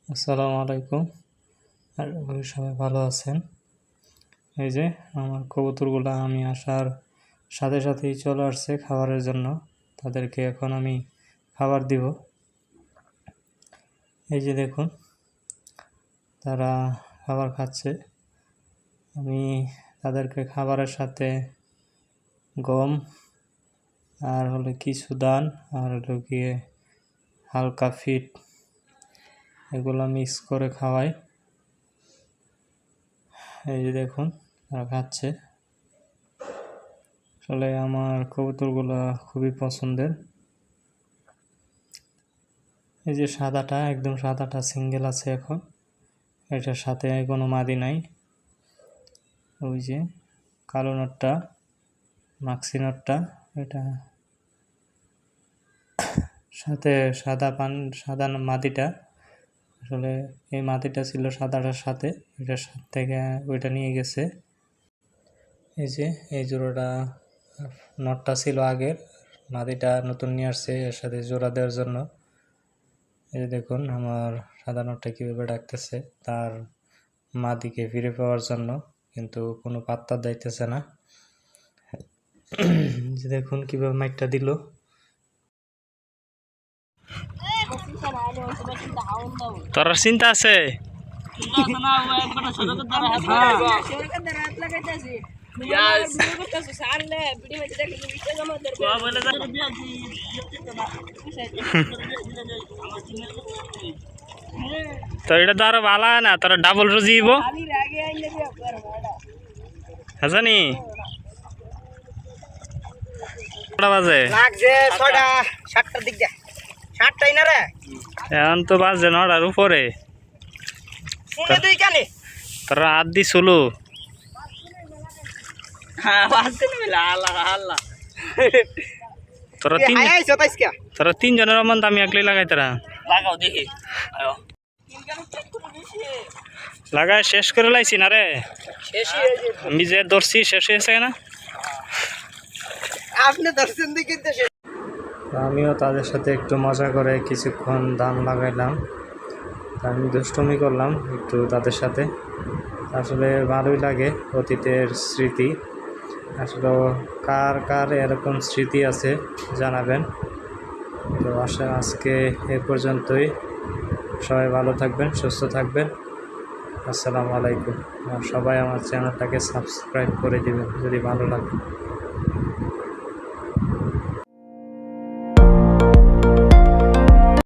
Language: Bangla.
আসসালামু আলাইকুম। আর সবাই ভালো আছেন। এই যে আমার কবুতরগুলো আমি আসার সাথে সাথেই চলে আসছে খাবারের জন্য। তাদেরকে এখন আমি খাবার দিব। এই যে দেখুন তারা খাবার খাচ্ছে। আমি তাদেরকে খাবারের সাথে গম আর হলো কিছু দান আর হলো গিয়ে হালকা ফিড এগুলো মিক্স করে খাওয়াই। এই যে দেখুন তারা খাচ্ছে। আসলে আমার কবুতরগুলো খুবই পছন্দের। এই যে সাদাটা একদম সাদাটা সিঙ্গেল আছে এখন, এটার সাথে কোনো মাদি নাই। ওই যে কালো নটটা মাক্সি নটটা, এটা সাথে সাদা মাদিটা। আসলে এই মাদিটা ছিল সাদাটার সাথে, এটার সাথে থেকে ওইটা নিয়ে গেছে। এই যে এই জোড়াটা নটটা ছিল আগের, মাদিটা নতুন নিয়ে আসছে এর সাথে জোড়া দেওয়ার জন্য। এই যে দেখুন আমার সাদা নটটা কীভাবে ডাকতেছে তার মাদিকে ফিরে পাওয়ার জন্য, কিন্তু কোনো পাত্তা দিতেছে না। যে দেখুন কীভাবে মাইকটা দিল। তোর চিন্তা আছে? তো এটা তো আরো ভালো না, তোর ডাবল রুজিব হাসানি বাজে এখন তো বাজে 9টার উপরে। তোর হাত দি চলু তোরা 3 জনের মন আমি একলাই লাগাই, তারা লাগাও দেখি লাগাই শেষ করে লাইছি না রে। আমি যে ধরছি শেষ হয়েছে না, আপনি ধরছেন দেখি। আমিও তাদের সাথে একটু মজা করে কিছুক্ষণ দাম লাগাইলাম। আমি দুষ্টুমি করলাম একটু তাদের সাথে। আসলে ভালোই লাগে, অতীতের স্মৃতি। আসলে কার কার এরকম স্মৃতি আছে জানাবেন। তো আজকে এ পর্যন্তই। সবাই ভালো থাকবেন, সুস্থ থাকবেন। আসসালামু আলাইকুম। আর সবাই আমার চ্যানেলটাকে সাবস্ক্রাইব করে দিবেন যদি ভালো লাগে।